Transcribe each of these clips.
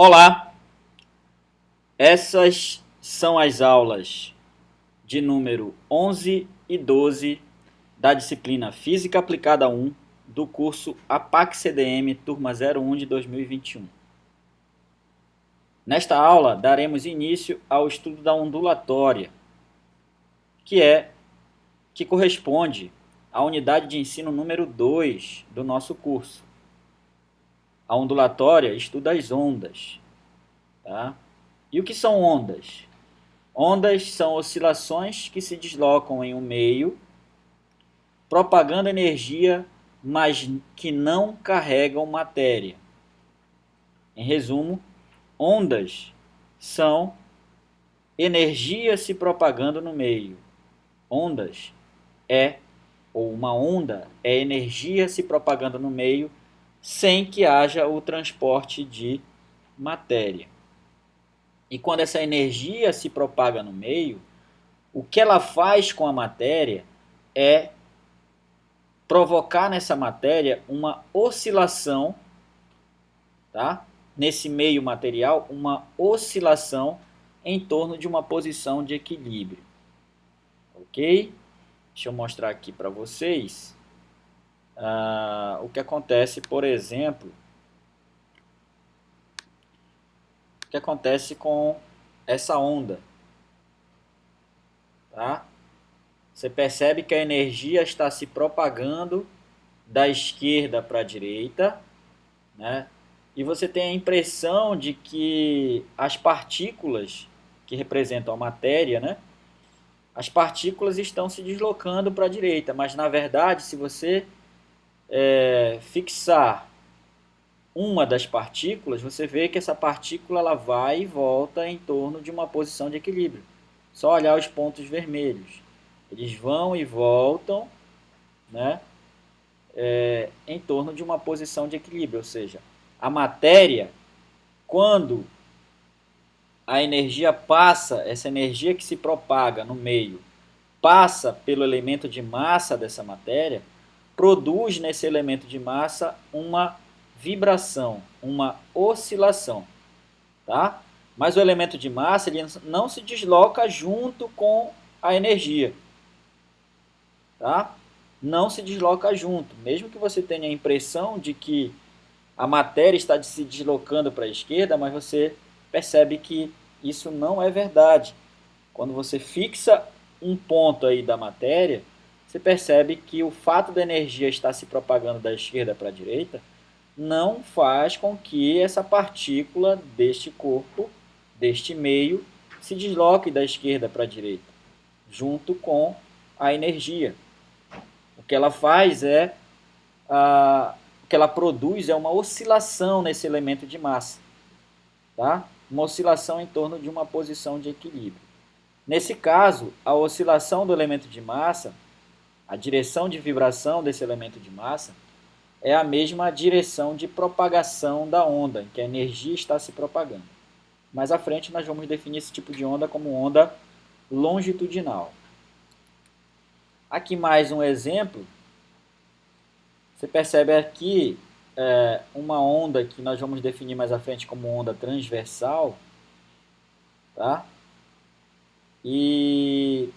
Olá, essas são as aulas de número 11 e 12 da disciplina Física Aplicada 1 do curso APAC CDM Turma 01 de 2021. Nesta aula, daremos início ao estudo da ondulatória, que corresponde à unidade de ensino número 2 do nosso curso. A ondulatória estuda as ondas. Tá? E o que são ondas? Ondas são oscilações que se deslocam em um meio, propagando energia, mas que não carregam matéria. Em resumo, ondas são energia se propagando no meio. Uma onda é energia se propagando no meio sem que haja o transporte de matéria. E quando essa energia se propaga no meio, o que ela faz com a matéria é provocar nessa matéria uma oscilação, tá? Nesse meio material, uma oscilação em torno de uma posição de equilíbrio. Ok? Deixa eu mostrar aqui para vocês o que acontece, por exemplo, o que acontece com essa onda. Tá? Você percebe que a energia está se propagando da esquerda para a direita, né? E você tem a impressão de que as partículas que representam a matéria, né? As partículas estão se deslocando para a direita, mas na verdade, se você fixar uma das partículas, você vê que essa partícula ela vai e volta em torno de uma posição de equilíbrio. Só olhar os pontos vermelhos. Eles vão e voltam, né, em torno de uma posição de equilíbrio. Ou seja, a matéria, quando a energia passa, essa energia que se propaga no meio, passa pelo elemento de massa dessa matéria, produz nesse elemento de massa uma vibração, uma oscilação, tá? Mas o elemento de massa ele não se desloca junto com a energia, tá? Não se desloca junto, mesmo que você tenha a impressão de que a matéria está se deslocando para a esquerda, mas você percebe que isso não é verdade. Quando você fixa um ponto aí da matéria, você percebe que o fato da energia estar se propagando da esquerda para a direita não faz com que essa partícula deste corpo, deste meio, se desloque da esquerda para a direita, junto com a energia. O que ela faz o que ela produz é uma oscilação nesse elemento de massa, tá? Uma oscilação em torno de uma posição de equilíbrio. Nesse caso, a oscilação do elemento de massa, a direção de vibração desse elemento de massa, é a mesma direção de propagação da onda, em que a energia está se propagando. Mais à frente, nós vamos definir esse tipo de onda como onda longitudinal. Aqui mais um exemplo. Você percebe aqui uma onda que nós vamos definir mais à frente como onda transversal, tá? E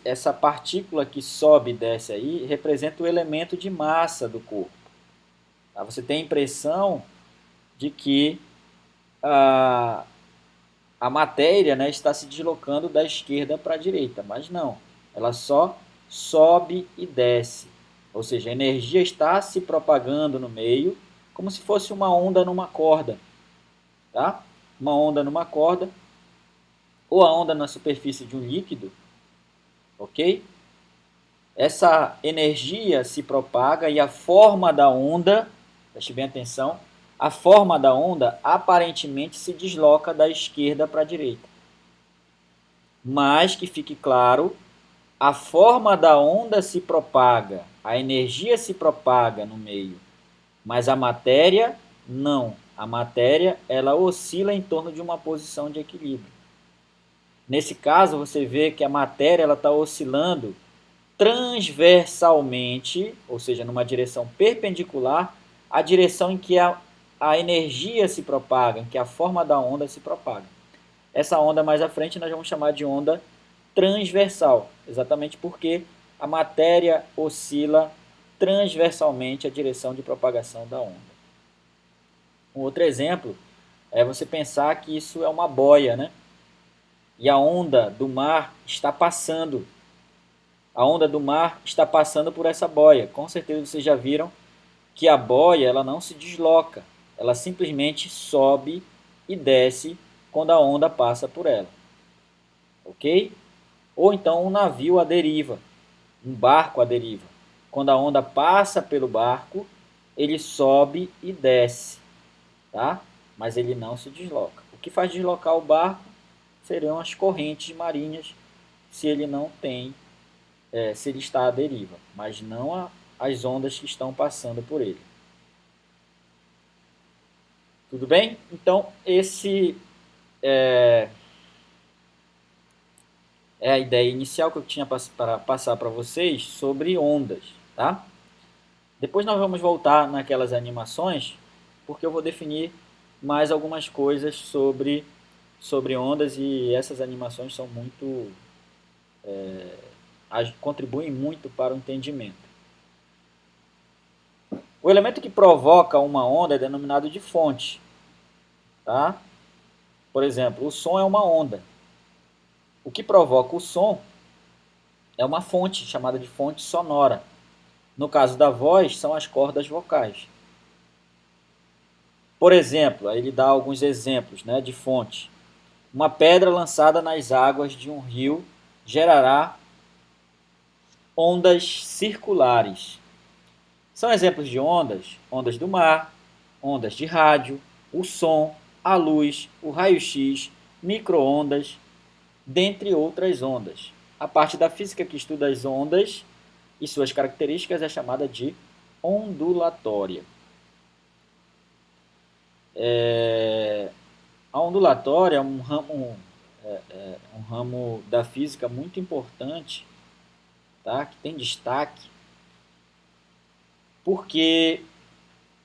essa partícula que sobe e desce aí representa o elemento de massa do corpo. Tá? Você tem a impressão de que a matéria, né, está se deslocando da esquerda para a direita, mas não. Ela só sobe e desce. Ou seja, a energia está se propagando no meio como se fosse uma onda numa corda. Tá? Uma onda numa corda ou a onda na superfície de um líquido. Ok? Essa energia se propaga e a forma da onda, preste bem atenção, a forma da onda aparentemente se desloca da esquerda para a direita. Mas que fique claro, a forma da onda se propaga, a energia se propaga no meio, mas a matéria não. A matéria ela oscila em torno de uma posição de equilíbrio. Nesse caso, você vê que a matéria está oscilando transversalmente, ou seja, numa direção perpendicular à direção em que a a energia se propaga, em que a forma da onda se propaga. Essa onda mais à frente nós vamos chamar de onda transversal, exatamente porque a matéria oscila transversalmente a direção de propagação da onda. Um outro exemplo é você pensar que isso é uma boia, né? E a onda do mar está passando. A onda do mar está passando por essa boia. Com certeza vocês já viram que a boia ela não se desloca. Ela simplesmente sobe e desce quando a onda passa por ela. Ok? Ou então um navio à deriva, um barco à deriva. Quando a onda passa pelo barco, ele sobe e desce, tá? Mas ele não se desloca. O que faz deslocar o barco seriam as correntes marinhas, se ele não tem, se ele está à deriva, mas não as ondas que estão passando por ele. Tudo bem? Então, esse é a ideia inicial que eu tinha para passar para vocês sobre ondas, tá? Depois nós vamos voltar naquelas animações, porque eu vou definir mais algumas coisas sobre ondas e essas animações são muito contribuem muito para o entendimento. O elemento que provoca uma onda é denominado de fonte, tá? Por exemplo, o som é uma onda. O que provoca o som é uma fonte chamada de fonte sonora. No caso da voz, são as cordas vocais. Por exemplo, aí ele dá alguns exemplos, né, de fonte. Uma pedra lançada nas águas de um rio gerará ondas circulares. São exemplos de ondas: ondas do mar, ondas de rádio, o som, a luz, o raio-x, micro-ondas, dentre outras ondas. A parte da física que estuda as ondas e suas características é chamada de ondulatória. A ondulatória é um ramo da física muito importante, tá? Que tem destaque, porque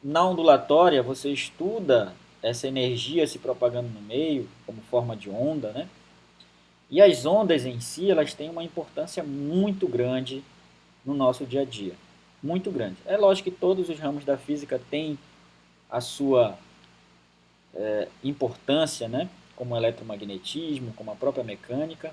na ondulatória você estuda essa energia se propagando no meio como forma de onda, né? E as ondas em si, elas têm uma importância muito grande no nosso dia a dia, muito grande. É lógico que todos os ramos da física têm a sua importância, né? Como o eletromagnetismo, como a própria mecânica.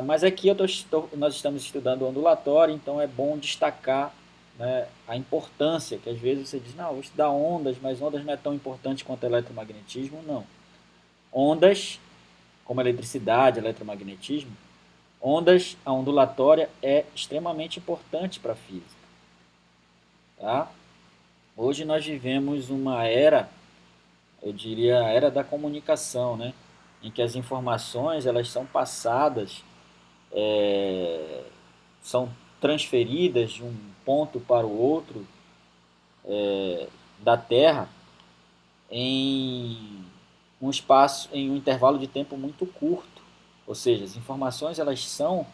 Mas aqui nós estamos estudando ondulatório, então é bom destacar, né, a importância, que às vezes você diz, não, vou estudar ondas, mas ondas não é tão importante quanto eletromagnetismo, não. Ondas, como eletricidade, eletromagnetismo, a ondulatória é extremamente importante para a física. Tá? Hoje nós vivemos uma era, eu diria, a era da comunicação, né? Em que as informações elas são passadas, são transferidas de um ponto para o outro da Terra em em um intervalo de tempo muito curto. Ou seja, as informações elas são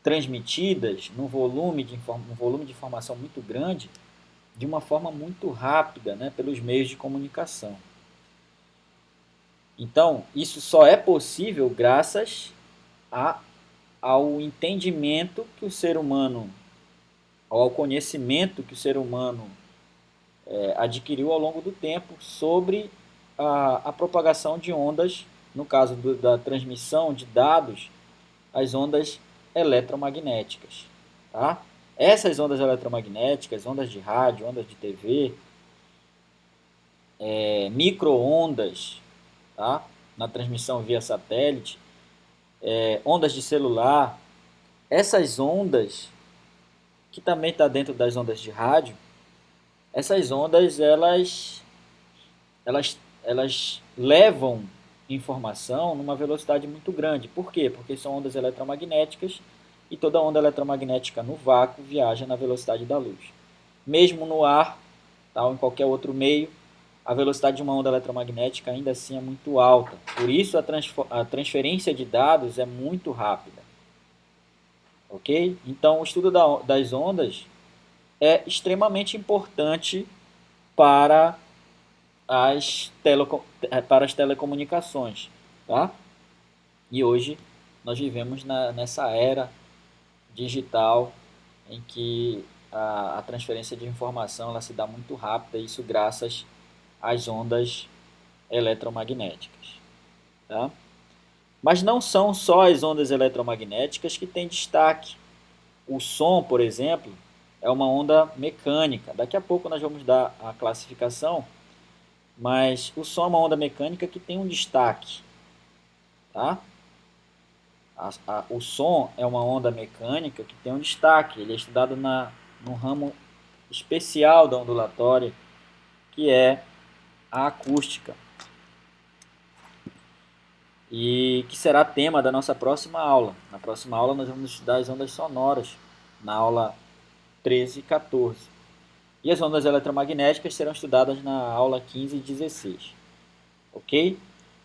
transmitidas num volume de informação muito grande, de uma forma muito rápida, né, pelos meios de comunicação. Então, isso só é possível graças ao entendimento que o ser humano, ao conhecimento que o ser humano adquiriu ao longo do tempo sobre a propagação de ondas, no caso da transmissão de dados, as ondas eletromagnéticas. Tá? Essas ondas eletromagnéticas, ondas de rádio, ondas de TV, micro-ondas, tá? Na transmissão via satélite, ondas de celular, essas ondas, que também está dentro das ondas de rádio, essas ondas elas levam informação numa velocidade muito grande. Por quê? Porque são ondas eletromagnéticas e toda onda eletromagnética no vácuo viaja na velocidade da luz. Mesmo no ar, tá, ou em qualquer outro meio, a velocidade de uma onda eletromagnética ainda assim é muito alta. Por isso a transferência de dados é muito rápida. Ok? Então o estudo das ondas é extremamente importante para para as telecomunicações, tá? E hoje nós vivemos nessa era digital em que a transferência de informação ela se dá muito rápida, isso graças às ondas eletromagnéticas, tá? Mas não são só as ondas eletromagnéticas que têm destaque. O som, por exemplo, é uma onda mecânica. Daqui a pouco nós vamos dar a classificação, mas o som é uma onda mecânica que tem um destaque, tá? O som é uma onda mecânica que tem um destaque. Ele é estudado no ramo especial da ondulatória, que é a acústica, e que será tema da nossa próxima aula. Na próxima aula nós vamos estudar as ondas sonoras, na aula 13 e 14. E as ondas eletromagnéticas serão estudadas na aula 15 e 16. Ok?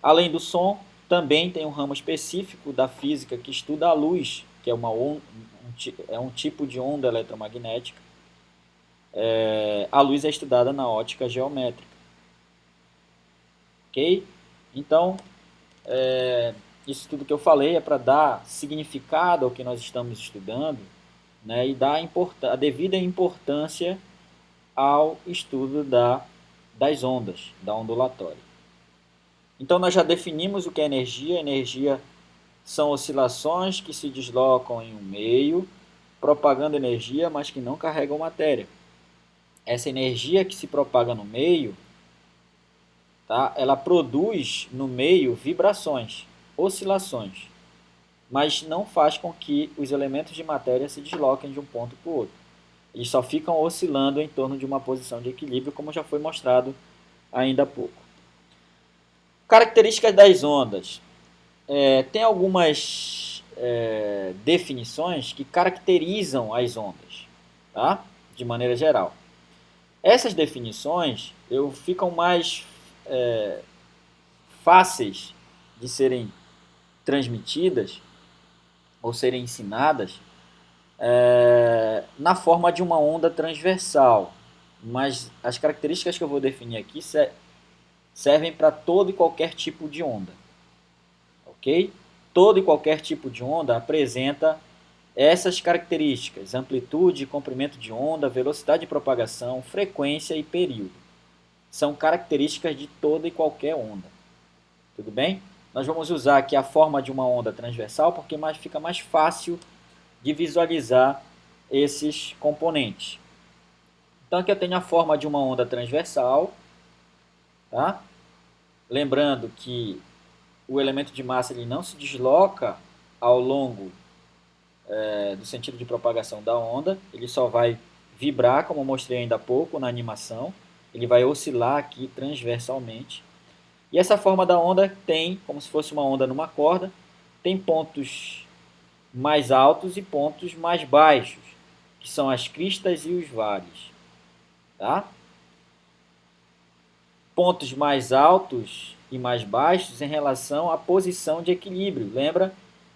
Além do som, também tem um ramo específico da física que estuda a luz, que é um tipo de onda eletromagnética. A luz é estudada na ótica geométrica. Ok? Então, isso tudo que eu falei é para dar significado ao que nós estamos estudando, né, e dar a devida importância ao estudo das ondas, da ondulatória. Então nós já definimos o que é energia. Energia são oscilações que se deslocam em um meio, propagando energia, mas que não carregam matéria. Essa energia que se propaga no meio, tá, ela produz no meio vibrações, oscilações, mas não faz com que os elementos de matéria se desloquem de um ponto para o outro. Eles só ficam oscilando em torno de uma posição de equilíbrio, como já foi mostrado ainda há pouco. Características das ondas. Tem algumas definições que caracterizam as ondas, tá? De maneira geral. Essas definições ficam mais fáceis de serem transmitidas ou serem ensinadas na forma de uma onda transversal. Mas as características que eu vou definir aqui servem para todo e qualquer tipo de onda. Ok? Todo e qualquer tipo de onda apresenta essas características: amplitude, comprimento de onda, velocidade de propagação, frequência e período. São características de toda e qualquer onda. Tudo bem? Nós vamos usar aqui a forma de uma onda transversal porque fica mais fácil de visualizar esses componentes. Então aqui eu tenho a forma de uma onda transversal, tá? Lembrando que o elemento de massa ele não se desloca ao longo do sentido de propagação da onda, ele só vai vibrar, como eu mostrei ainda há pouco na animação, ele vai oscilar aqui transversalmente. E essa forma da onda tem, como se fosse uma onda numa corda, tem pontos mais altos e pontos mais baixos, que são as cristas e os vales. Tá? Pontos mais altos e mais baixos em relação à posição de equilíbrio. Lembra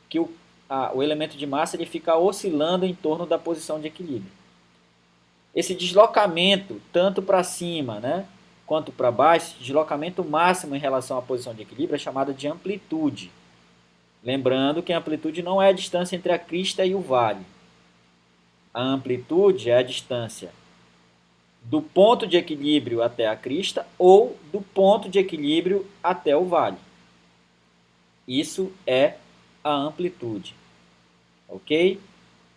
que o elemento de massa ele fica oscilando em torno da posição de equilíbrio. Esse deslocamento, tanto para cima, né, quanto para baixo, deslocamento máximo em relação à posição de equilíbrio é chamado de amplitude. Lembrando que a amplitude não é a distância entre a crista e o vale. A amplitude é a distância do ponto de equilíbrio até a crista ou do ponto de equilíbrio até o vale. Isso é a amplitude. Ok?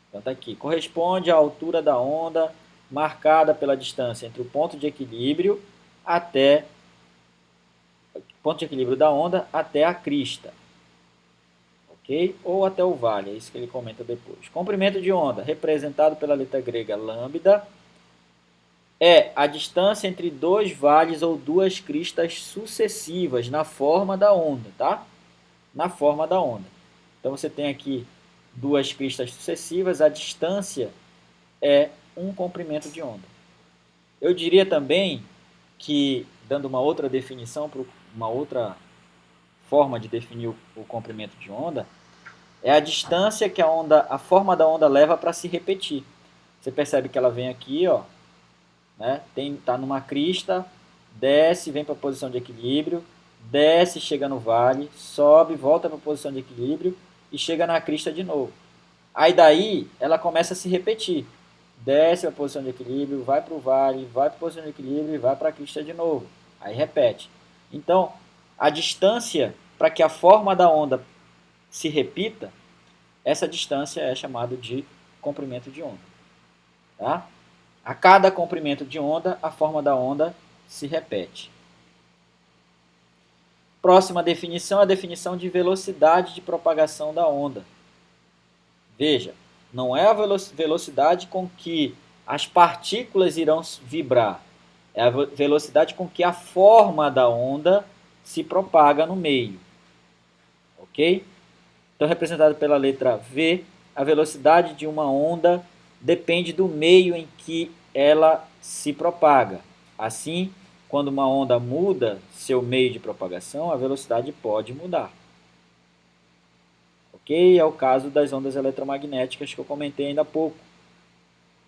Então está aqui. Corresponde à altura da onda marcada pela distância entre o ponto de equilíbrio da onda até a crista. Ok? Ou até o vale, é isso que ele comenta depois. Comprimento de onda, representado pela letra grega lambda, é a distância entre dois vales ou duas cristas sucessivas na forma da onda, tá? Na forma da onda. Então você tem aqui duas cristas sucessivas, a distância é um comprimento de onda. Eu diria também que, dando uma outra definição, uma outra forma de definir o comprimento de onda, é a distância que a forma da onda leva para se repetir. Você percebe que ela vem aqui, ó, né? Tá numa crista, desce, vem para a posição de equilíbrio, desce, chega no vale, sobe, volta para a posição de equilíbrio e chega na crista de novo. Aí daí ela começa a se repetir. Desce a posição de equilíbrio, vai para o vale, vai para a posição de equilíbrio e vai para a crista de novo. Aí repete. Então, a distância para que a forma da onda se repita, essa distância é chamada de comprimento de onda. Tá? A cada comprimento de onda, a forma da onda se repete. Próxima definição é a definição de velocidade de propagação da onda. Veja, não é a velocidade com que as partículas irão vibrar, é a velocidade com que a forma da onda se propaga no meio. Ok? Então, representado pela letra V, a velocidade de uma onda depende do meio em que ela se propaga. Assim, quando uma onda muda seu meio de propagação, a velocidade pode mudar. Ok? É o caso das ondas eletromagnéticas que eu comentei ainda há pouco.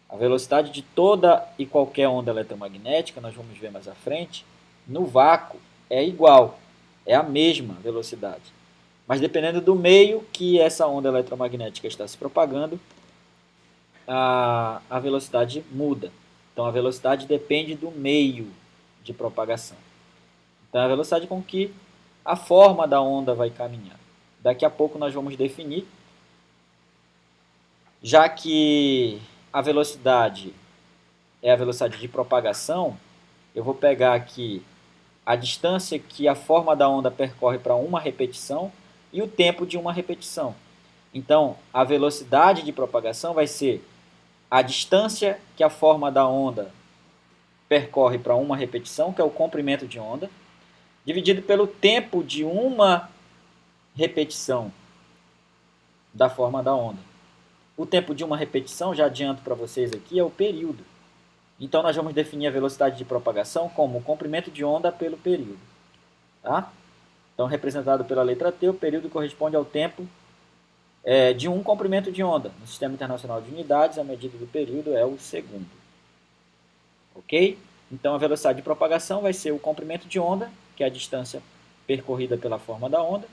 A velocidade de toda e qualquer onda eletromagnética, nós vamos ver mais à frente, no vácuo é igual, é a mesma velocidade. Mas dependendo do meio que essa onda eletromagnética está se propagando, a velocidade muda. Então a velocidade depende do meio de propagação. Então é a velocidade com que a forma da onda vai caminhar. Daqui a pouco nós vamos definir, já que a velocidade é a velocidade de propagação, eu vou pegar aqui a distância que a forma da onda percorre para uma repetição e o tempo de uma repetição. Então, a velocidade de propagação vai ser a distância que a forma da onda percorre para uma repetição, que é o comprimento de onda, dividido pelo tempo de uma repetição da forma da onda. O tempo de uma repetição, já adianto para vocês aqui, é o período. Então, nós vamos definir a velocidade de propagação como o comprimento de onda pelo período. Tá? Então, representado pela letra T, o período corresponde ao tempo de um comprimento de onda. No Sistema Internacional de Unidades, a medida do período é o segundo. Ok? Então, a velocidade de propagação vai ser o comprimento de onda, que é a distância percorrida pela forma da onda,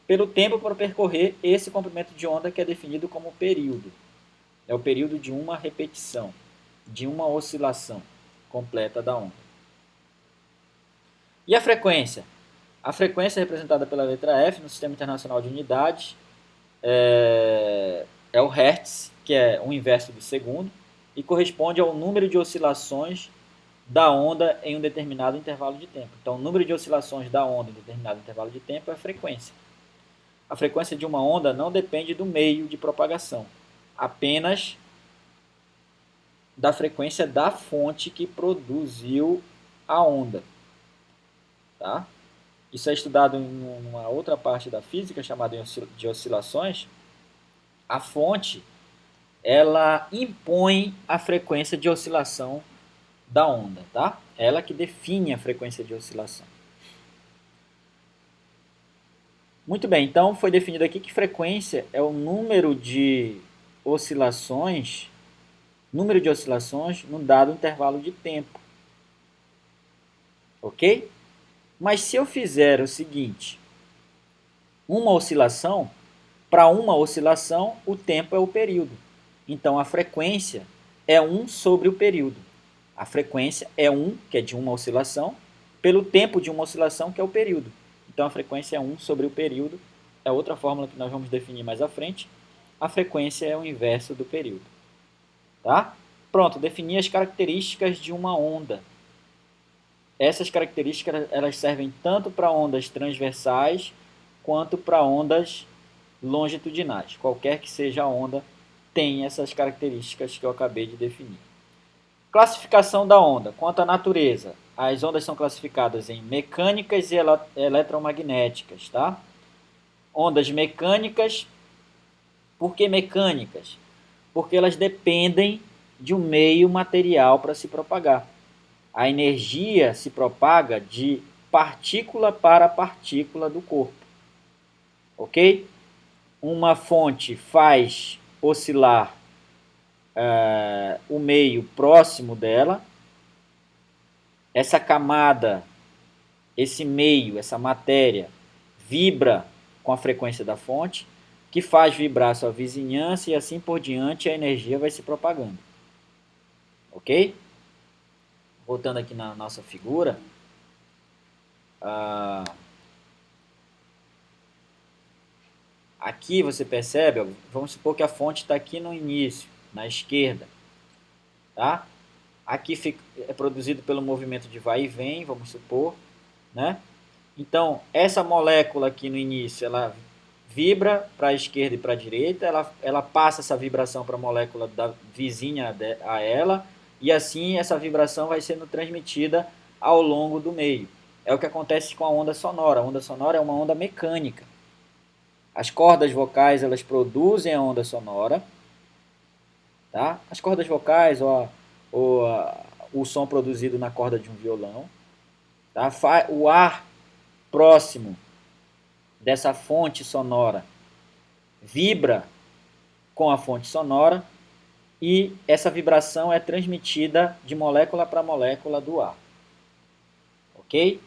pelo tempo para percorrer esse comprimento de onda, que é definido como período. É o período de uma repetição, de uma oscilação completa da onda. E a frequência? A frequência é representada pela letra F no Sistema Internacional de Unidades, é o Hertz, que é o inverso do segundo, e corresponde ao número de oscilações da onda em um determinado intervalo de tempo. Então, o número de oscilações da onda em determinado intervalo de tempo é a frequência. A frequência de uma onda não depende do meio de propagação, apenas da frequência da fonte que produziu a onda. Tá? Isso é estudado em uma outra parte da física chamada de oscilações. A fonte, ela impõe a frequência de oscilação da onda, tá? Ela que define a frequência de oscilação. Muito bem, então foi definido aqui que frequência é o número de oscilações num dado intervalo de tempo. Ok? Mas se eu fizer o seguinte, para uma oscilação, o tempo é o período. Então, a frequência é 1 sobre o período. A frequência é 1, que é de uma oscilação, pelo tempo de uma oscilação, que é o período. Então, a frequência é 1 sobre o período. É outra fórmula que nós vamos definir mais à frente. A frequência é o inverso do período. Tá? Pronto, defini as características de uma onda. Essas características elas servem tanto para ondas transversais quanto para ondas longitudinais. Qualquer que seja a onda tem essas características que eu acabei de definir. Classificação da onda. Quanto à natureza, as ondas são classificadas em mecânicas e eletromagnéticas. Tá? Ondas mecânicas, por que mecânicas? Porque elas dependem de um meio material para se propagar. A energia se propaga de partícula para partícula do corpo. Ok? Uma fonte faz oscilar o meio próximo dela essa camada, esse meio, essa matéria, vibra com a frequência da fonte, que faz vibrar sua vizinhança e assim por diante a energia vai se propagando. Ok? Voltando aqui na nossa figura, aqui você percebe, ó, vamos supor que a fonte está aqui no início, na esquerda. Tá? Aqui é produzido pelo movimento de vai e vem, vamos supor. Né? Então, essa molécula aqui no início, ela vibra para a esquerda e para a direita, ela passa essa vibração para a molécula da vizinha a ela, e assim essa vibração vai sendo transmitida ao longo do meio. É o que acontece com a onda sonora. A onda sonora é uma onda mecânica. As cordas vocais, elas produzem a onda sonora, tá? As cordas vocais o som produzido na corda de um violão, tá? O ar próximo dessa fonte sonora vibra com a fonte sonora e essa vibração é transmitida de molécula para molécula do ar. Ok?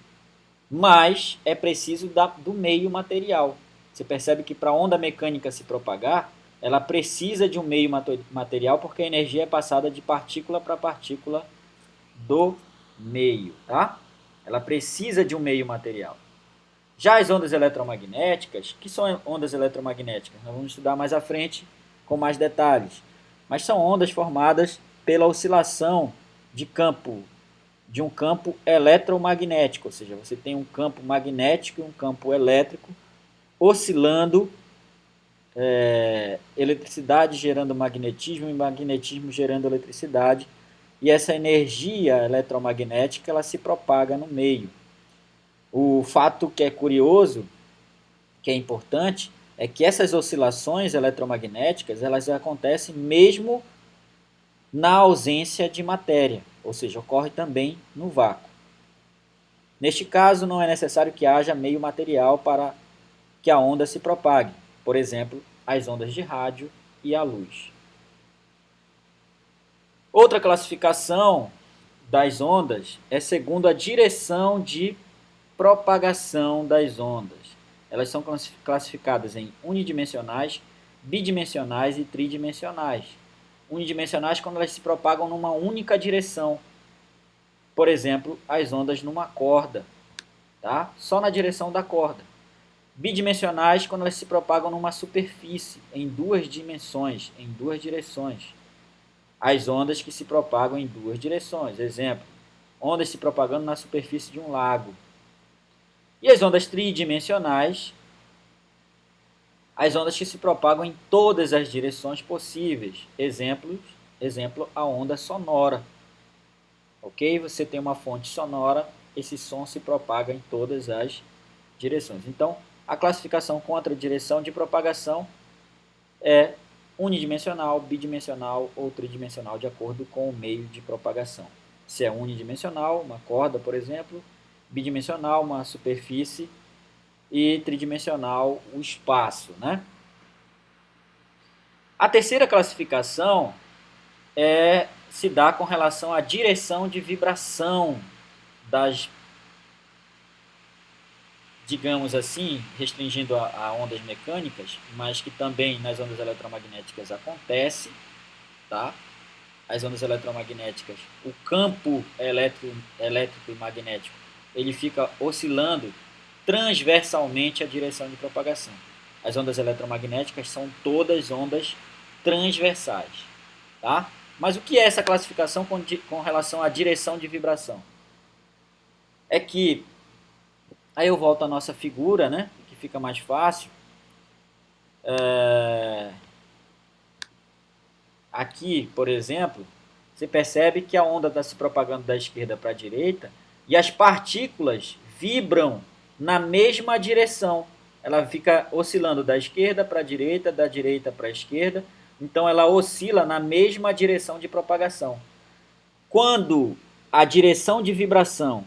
Mas é preciso do meio material. Você percebe que para a onda mecânica se propagar, ela precisa de um meio material porque a energia é passada de partícula para partícula do meio. Tá? Ela precisa de um meio material. Já as ondas eletromagnéticas, que são ondas eletromagnéticas? Nós vamos estudar mais à frente com mais detalhes. Mas são ondas formadas pela oscilação de um campo eletromagnético, ou seja, você tem um campo magnético e um campo elétrico oscilando, eletricidade gerando magnetismo e magnetismo gerando eletricidade, e essa energia eletromagnética ela se propaga no meio. O fato que é curioso, que é importante, é que essas oscilações eletromagnéticas elas acontecem mesmo na ausência de matéria, ou seja, ocorre também no vácuo. Neste caso, não é necessário que haja meio material para que a onda se propague, por exemplo, as ondas de rádio e a luz. Outra classificação das ondas é segundo a direção de propagação das ondas. Elas são classificadas em unidimensionais, bidimensionais e tridimensionais. Unidimensionais quando elas se propagam numa única direção. Por exemplo, as ondas numa corda, tá? Só na direção da corda. Bidimensionais quando elas se propagam numa superfície, em duas dimensões, em duas direções. As ondas que se propagam em duas direções. Exemplo, ondas se propagando na superfície de um lago. E as ondas tridimensionais, as ondas que se propagam em todas as direções possíveis. Exemplo, a onda sonora. Ok? Você tem uma fonte sonora, esse som se propaga em todas as direções. Então, a classificação contra a direção de propagação é unidimensional, bidimensional ou tridimensional, de acordo com o meio de propagação. Se é unidimensional, uma corda, por exemplo, bidimensional, uma superfície, e tridimensional, o espaço. Né? A terceira classificação se dá com relação à direção de vibração das, digamos assim, restringindo a ondas mecânicas, mas que também nas ondas eletromagnéticas acontece, tá? As ondas eletromagnéticas, o campo elétrico e magnético, ele fica oscilando transversalmente a direção de propagação. As ondas eletromagnéticas são todas ondas transversais, tá? Mas o que é essa classificação com relação à direção de vibração? É que, aí eu volto à nossa figura, né, que fica mais fácil. Aqui, por exemplo, você percebe que a onda está se propagando da esquerda para a direita e as partículas vibram na mesma direção. Ela fica oscilando da esquerda para a direita, da direita para a esquerda. Então ela oscila na mesma direção de propagação. Quando a direção de vibração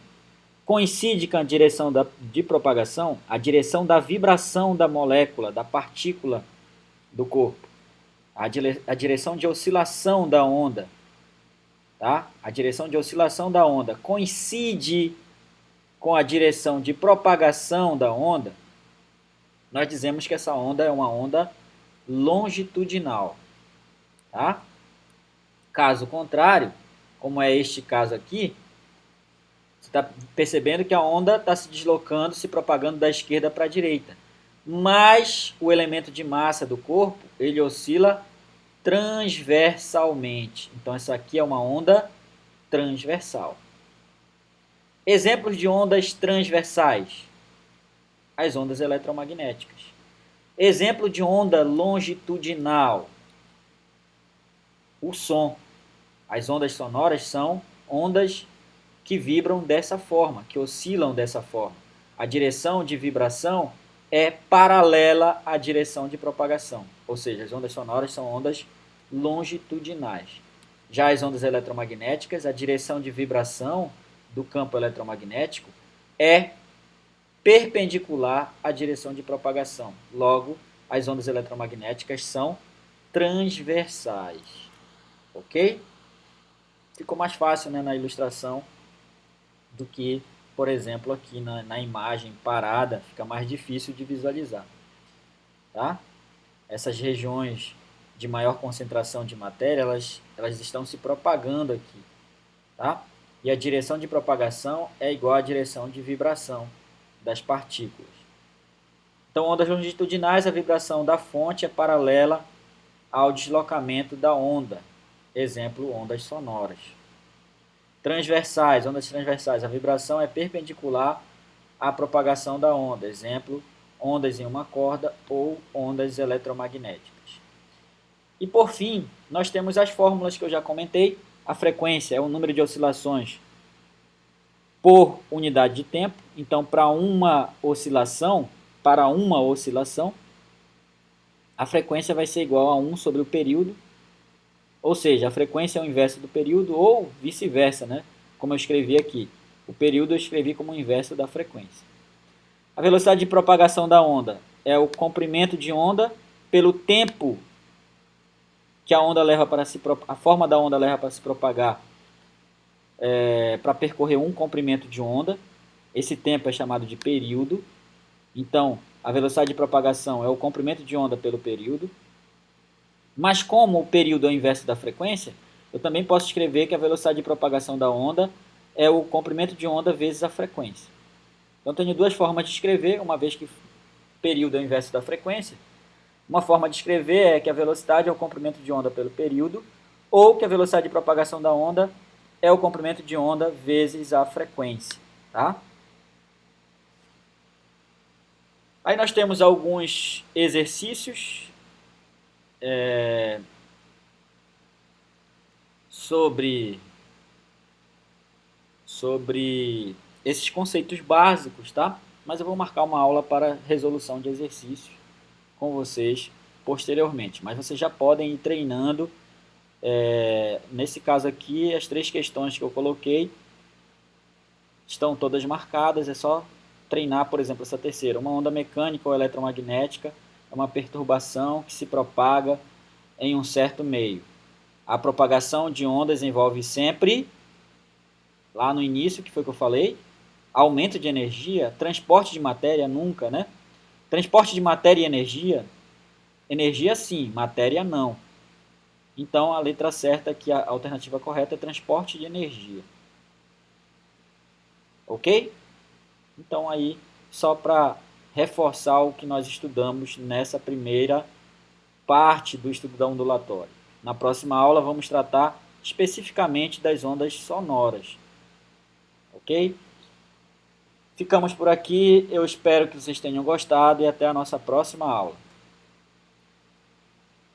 coincide com a direção de propagação, a direção da vibração da molécula, da partícula do corpo, a direção de oscilação da onda tá? A direção de oscilação da onda coincide com a direção de propagação da onda, nós dizemos que essa onda é uma onda longitudinal, tá? Caso contrário, como é este caso aqui, você está percebendo que a onda está se deslocando, se propagando da esquerda para a direita. Mas o elemento de massa do corpo, ele oscila transversalmente. Então, essa aqui é uma onda transversal. Exemplos de ondas transversais: as ondas eletromagnéticas. Exemplo de onda longitudinal: o som. As ondas sonoras são ondas que vibram dessa forma, que oscilam dessa forma. A direção de vibração é paralela à direção de propagação, ou seja, as ondas sonoras são ondas longitudinais. Já as ondas eletromagnéticas, a direção de vibração do campo eletromagnético é perpendicular à direção de propagação. Logo, as ondas eletromagnéticas são transversais. Ok? Ficou mais fácil, né, na ilustração do que, por exemplo, aqui na imagem parada, fica mais difícil de visualizar. Tá? Essas regiões de maior concentração de matéria, elas estão se propagando aqui. Tá? E a direção de propagação é igual à direção de vibração das partículas. Então, ondas longitudinais, a vibração da fonte é paralela ao deslocamento da onda. Exemplo, ondas sonoras. Transversais, ondas transversais, a vibração é perpendicular à propagação da onda. Exemplo, ondas em uma corda ou ondas eletromagnéticas. E por fim, nós temos as fórmulas que eu já comentei. A frequência é o número de oscilações por unidade de tempo. Então, para uma oscilação, a frequência vai ser igual a 1 sobre o período, ou seja, a frequência é o inverso do período, ou vice-versa, né? Como eu escrevi aqui. O período eu escrevi como o inverso da frequência. A velocidade de propagação da onda é o comprimento de onda pelo tempo que a onda leva para a forma da onda leva para se propagar, para percorrer um comprimento de onda. Esse tempo é chamado de período. Então, a velocidade de propagação é o comprimento de onda pelo período. Mas como o período é o inverso da frequência, eu também posso escrever que a velocidade de propagação da onda é o comprimento de onda vezes a frequência. Então, tenho duas formas de escrever, uma vez que período é o inverso da frequência. Uma forma de escrever é que a velocidade é o comprimento de onda pelo período, ou que a velocidade de propagação da onda é o comprimento de onda vezes a frequência. Tá? Aí nós temos alguns exercícios sobre esses conceitos básicos, tá? Mas eu vou marcar uma aula para resolução de exercícios com vocês posteriormente. Mas vocês já podem ir treinando. Nesse caso aqui, as 3 questões que eu coloquei estão todas marcadas. É só treinar, por exemplo, essa terceira. Uma onda mecânica ou eletromagnética é uma perturbação que se propaga em um certo meio. A propagação de ondas envolve sempre, lá no início, que foi o que eu falei, aumento de energia, transporte de matéria nunca, né? Transporte de matéria e energia sim, matéria não. Então a letra certa aqui, a alternativa correta é transporte de energia. Ok? Então aí, só para reforçar o que nós estudamos nessa primeira parte do estudo da ondulatória. Na próxima aula vamos tratar especificamente das ondas sonoras. Ok? Ficamos por aqui, eu espero que vocês tenham gostado e até a nossa próxima aula.